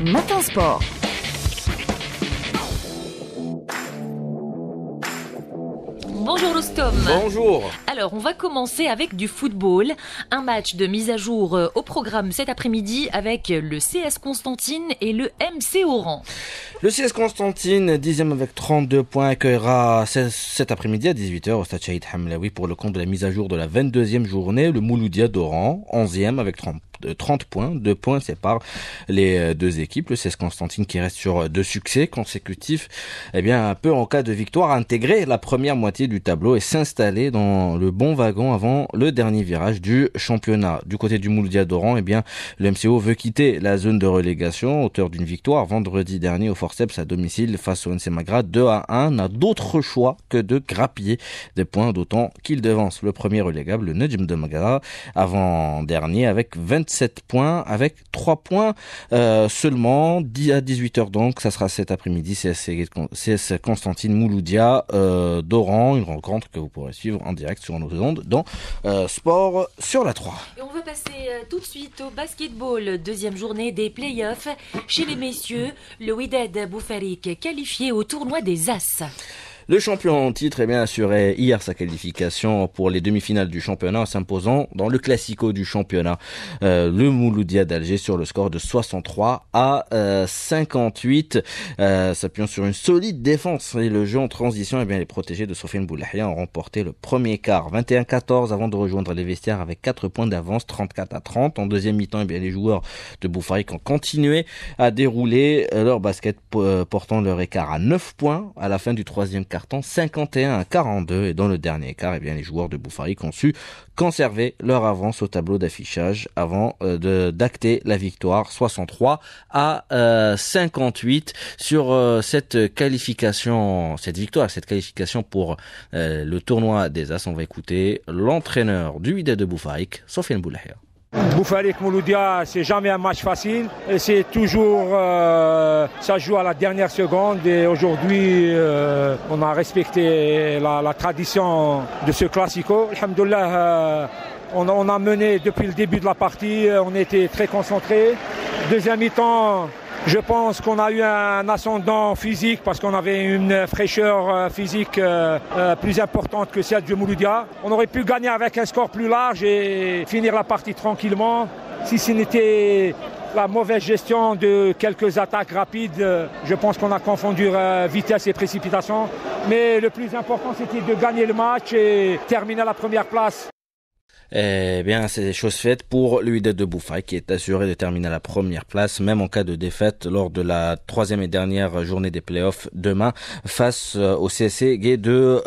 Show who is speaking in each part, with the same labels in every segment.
Speaker 1: Matin Sport.
Speaker 2: Bonjour Roustom.
Speaker 3: Bonjour.
Speaker 2: Alors, on va commencer avec du football. Un match de mise à jour au programme cet après-midi avec le CS Constantine et le MC Oran.
Speaker 3: Le CS Constantine, 10e avec 32 points, accueillera cet après-midi à 18h au stade Shahid Hamlaoui pour le compte de la mise à jour de la 22e journée. Le Mouloudia d'Oran, 11e avec 30 points. 2 points séparent les deux équipes. Le CS Constantine qui reste sur 2 succès consécutifs, un peu en cas de victoire, intégrer la première moitié du tableau et s'installer dans le bon wagon avant le dernier virage du championnat. Du côté du Mouloudia d'Oran, le MCO veut quitter la zone de relégation, auteur d'une victoire vendredi dernier au forceps à domicile face au NC Magra 2-1, n'a d'autre choix que de grappiller des points, d'autant qu'il devance le premier relégable, le Nedjem de Magra, avant-dernier avec 27 points, avec 3 points seulement. À 18h donc, ça sera cet après-midi, CS Constantine Mouloudia d'Oran, une rencontre que vous pourrez suivre en direct sur nos ondes dans Sport sur la 3.
Speaker 2: Et on va passer tout de suite au basketball, deuxième journée des playoffs. Chez les messieurs, le Wydad Boufarik qualifié au tournoi des As.
Speaker 3: Le champion en titre assuré hier sa qualification pour les demi-finales du championnat en s'imposant dans le classico du championnat. Le Mouloudia d'Alger sur le score de 63-58. S'appuyant sur une solide défense et le jeu en transition, les protégés de Sofiane Boulahia ont remporté le premier quart 21-14 avant de rejoindre les vestiaires avec 4 points d'avance 34-30. En deuxième mi-temps, les joueurs de Boufarik ont continué à dérouler leur basket portant leur écart à 9 points à la fin du troisième carton 51-42 et dans le dernier quart, les joueurs de Boufarik ont su conserver leur avance au tableau d'affichage avant d'acter la victoire 63-58 sur cette qualification pour le tournoi des As. On va écouter l'entraîneur du Wydad de Boufarik, Sofiane Boulahia.
Speaker 4: Boufarik Mouloudia, c'est jamais un match facile. Et c'est toujours, ça joue à la dernière seconde. Et aujourd'hui, on a respecté la tradition de ce classico. Alhamdoulilah, on a mené depuis le début de la partie. On était très concentrés. Deuxième mi-temps, je pense qu'on a eu un ascendant physique parce qu'on avait une fraîcheur physique plus importante que celle du Mouloudia. On aurait pu gagner avec un score plus large et finir la partie tranquillement. Si ce n'était la mauvaise gestion de quelques attaques rapides, je pense qu'on a confondu vitesse et précipitation. Mais le plus important, c'était de gagner le match et terminer à la première place.
Speaker 3: C'est chose faite pour le Wydad de Boufarik qui est assuré de terminer à la première place, même en cas de défaite lors de la troisième et dernière journée des playoffs demain face au CSC Gay de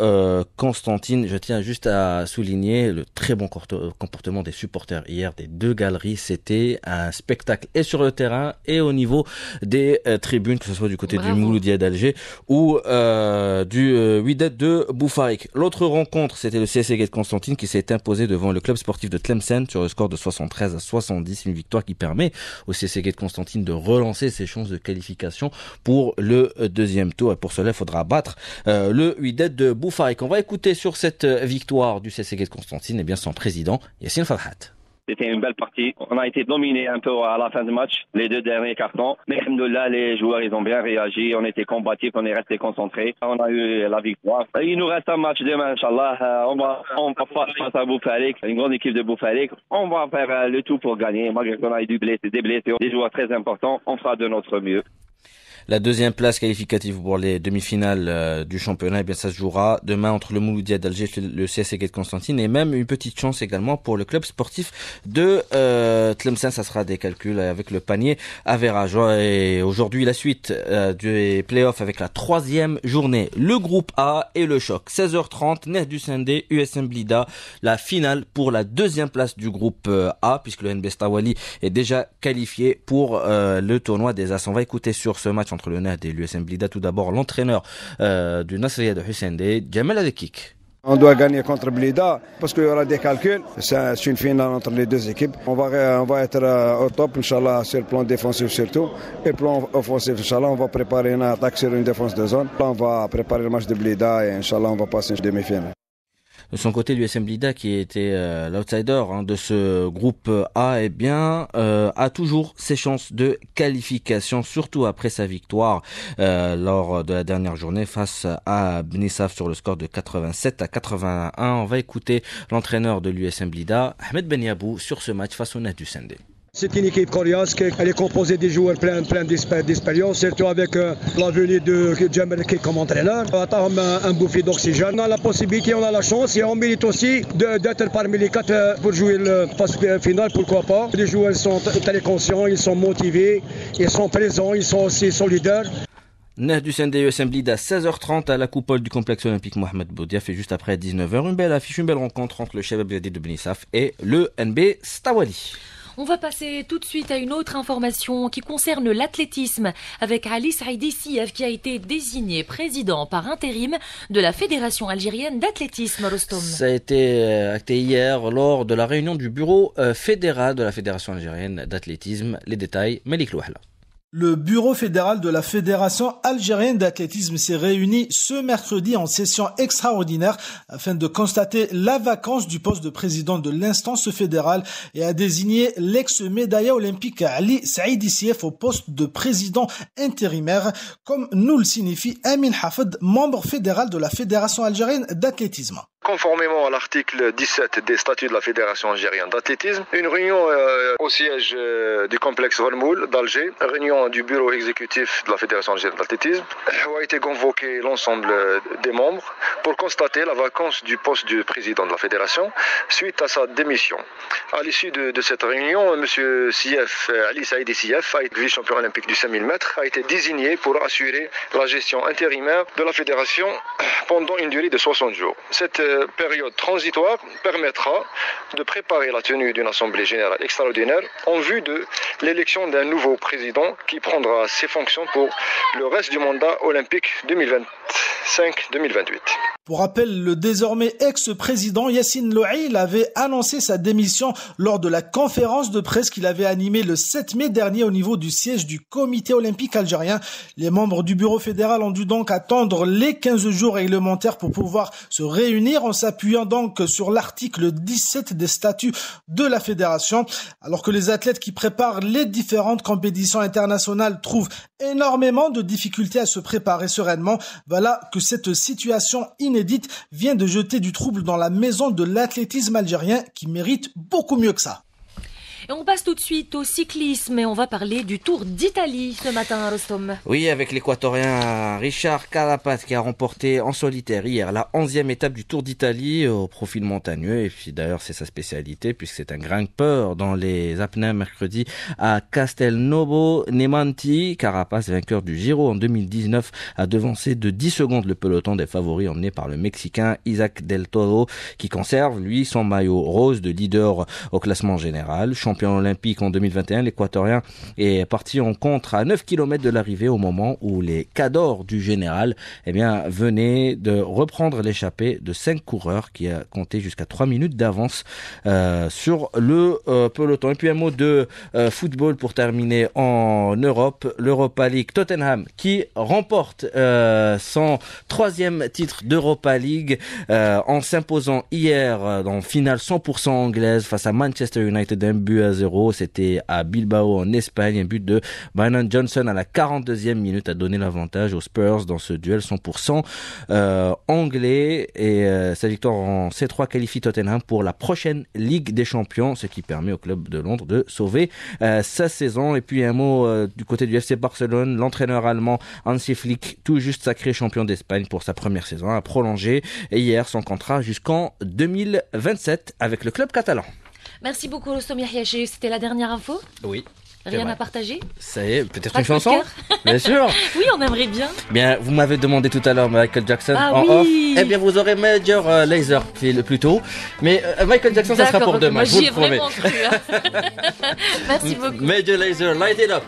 Speaker 3: Constantine. Je tiens juste à souligner le très bon comportement des supporters hier des deux galeries. C'était un spectacle et sur le terrain et au niveau des tribunes, que ce soit du côté du Mouloudia d'Alger ou du Wydad de Boufarik. L'autre rencontre, c'était le CSC Gay de Constantine qui s'est imposé devant le club sportif de Tlemcen sur le score de 73-70, une victoire qui permet au CSC Gay de Constantine de relancer ses chances de qualification pour le deuxième tour, et pour cela il faudra battre le Wydad de Boufarik. On va écouter sur cette victoire du CSC Gay de Constantine son président Yassine Farhat.
Speaker 5: C'était une belle partie. On a été dominé un peu à la fin du match, les deux derniers cartons. Mais alhamdoulilah, les joueurs, ils ont bien réagi. On était combatifs, on est resté concentrés. On a eu la victoire. Il nous reste un match demain, Inch'Allah. On va face à Boufarik, une grande équipe de Boufarik. On va faire le tout pour gagner. Malgré qu'on a eu des blessés, des joueurs très importants, on fera de notre mieux.
Speaker 3: La deuxième place qualificative pour les demi-finales du championnat, ça se jouera demain entre le Mouloudia d'Alger et le CSC Gay de Constantine, et même une petite chance également pour le club sportif de Tlemcen. Ça sera des calculs avec le panier avérageois. Et aujourd'hui, la suite des playoffs avec la troisième journée. Le groupe A et le choc. 16h30, Nehdou Sendé, USM Blida. La finale pour la deuxième place du groupe A, puisque le NB Stawali est déjà qualifié pour le tournoi des As. On va écouter sur ce match entre le NAD et l'USM Blida tout d'abord l'entraîneur du Nasriya de Hussein, Jamal Adekik.
Speaker 6: On doit gagner contre Blida parce qu'il y aura des calculs. C'est une finale entre les deux équipes. On va être au top, Inch'Allah, sur le plan défensif surtout. Et le plan offensif, Inch'Allah, on va préparer une attaque sur une défense de zone. Là, on va préparer le match de Blida et Inch'Allah, on va passer une demi-finale.
Speaker 3: De son côté, l'USM Blida, qui était l'outsider de ce groupe A, eh bien, a toujours ses chances de qualification, surtout après sa victoire lors de la dernière journée face à Bnissaf sur le score de 87-81. On va écouter l'entraîneur de l'USM Blida, Ahmed Beniabou, sur ce match face au Nahdu Sendé.
Speaker 1: C'est une équipe coriace, elle est composée des joueurs plein d'expérience, surtout avec la venue de Jamal Kik comme entraîneur. On attend un bouffée d'oxygène. On a la possibilité, on a la chance et on mérite aussi d'être parmi les 4 pour jouer le phase finale, pourquoi pas. Les joueurs sont très conscients, ils sont motivés, ils sont présents, ils sont aussi solidaires.
Speaker 3: Nahdu Sendé USM Blida à 16h30 à la coupole du complexe olympique Mohamed Boudiaf et juste après à 19h, une belle affiche, une belle rencontre entre le Shabab Bladi de Bnissaf et le NB Stawali.
Speaker 2: On va passer tout de suite à une autre information qui concerne l'athlétisme avec Ali Saïdi Sief qui a été désigné président par intérim de la Fédération algérienne d'athlétisme. Rostom.
Speaker 3: Ça a été acté hier lors de la réunion du bureau fédéral de la Fédération algérienne d'athlétisme. Les détails, Malik Louahla.
Speaker 7: Le bureau fédéral de la Fédération algérienne d'athlétisme s'est réuni ce mercredi en session extraordinaire afin de constater la vacance du poste de président de l'instance fédérale et a désigné l'ex-médaillé olympique Ali Saïdi Sief au poste de président intérimaire, comme nous le signifie Amin Hafed, membre fédéral de la Fédération algérienne d'athlétisme.
Speaker 8: Conformément à l'article 17 des statuts de la Fédération algérienne d'athlétisme, une réunion au siège du complexe Valmoul d'Alger, réunion du bureau exécutif de la Fédération algérienne d'athlétisme, où a été convoqué l'ensemble des membres pour constater la vacance du poste de président de la Fédération suite à sa démission. À l'issue de cette réunion, M. Sief, Ali Saïdi Sief, vice-champion olympique du 5000 mètres, a été désigné pour assurer la gestion intérimaire de la Fédération pendant une durée de 60 jours. Cette période transitoire permettra de préparer la tenue d'une assemblée générale extraordinaire en vue de l'élection d'un nouveau président qui prendra ses fonctions pour le reste du mandat olympique 2025-2028.
Speaker 7: Pour rappel, le désormais ex-président Yassine Louail avait annoncé sa démission lors de la conférence de presse qu'il avait animée le 7 mai dernier au niveau du siège du comité olympique algérien. Les membres du bureau fédéral ont dû donc attendre les 15 jours réglementaires pour pouvoir se réunir en s'appuyant donc sur l'article 17 des statuts de la fédération. Alors que les athlètes qui préparent les différentes compétitions internationales trouvent énormément de difficultés à se préparer sereinement, voilà que cette situation inédite vient de jeter du trouble dans la maison de l'athlétisme algérien qui mérite beaucoup mieux que ça.
Speaker 2: Et on passe tout de suite au cyclisme et on va parler du Tour d'Italie ce matin, Rostom.
Speaker 3: Oui, avec l'équatorien Richard Carapaz qui a remporté en solitaire hier la 11e étape du Tour d'Italie au profil montagneux. Et puis d'ailleurs, c'est sa spécialité puisque c'est un grimpeur dans les apnées mercredi à Castelnuovo Nemanti. Carapaz, vainqueur du Giro en 2019, a devancé de 10 secondes le peloton des favoris emmené par le Mexicain Isaac Del Toro qui conserve, lui, son maillot rose de leader au classement général. Champion olympique en 2021, l'équatorien est parti en contre à 9 km de l'arrivée au moment où les cadors du général venaient de reprendre l'échappée de 5 coureurs qui a compté jusqu'à 3 minutes d'avance sur le peloton. Et puis un mot de football pour terminer en Europe, l'Europa League. Tottenham qui remporte son 3e titre d'Europa League en s'imposant hier dans finale 100% anglaise face à Manchester United, un but à 0. C'était à Bilbao en Espagne. Un but de Brennan Johnson à la 42e minute a donné l'avantage aux Spurs dans ce duel 100% anglais. Et sa victoire en C3 qualifie Tottenham pour la prochaine Ligue des Champions, ce qui permet au club de Londres de sauver sa saison. Et puis un mot du côté du FC Barcelone, l'entraîneur allemand Hansi Flick, tout juste sacré champion d'Espagne pour sa première saison, a prolongé hier son contrat jusqu'en 2027 avec le club catalan.
Speaker 2: Merci beaucoup, Rostom Yahyachi. C'était la dernière info ?
Speaker 3: Oui.
Speaker 2: Rien à partager ?
Speaker 3: Ça y est, peut-être une chanson ? Bien sûr.
Speaker 2: Oui, on aimerait bien.
Speaker 3: Bien, vous m'avez demandé tout à l'heure Michael Jackson en
Speaker 2: oui.
Speaker 3: off. Eh bien, vous aurez Major Lazer plus tôt. Mais Michael Jackson, ça sera pour demain.
Speaker 2: Moi, j'y ai vraiment cru. Merci beaucoup.
Speaker 3: Major Lazer, light it up.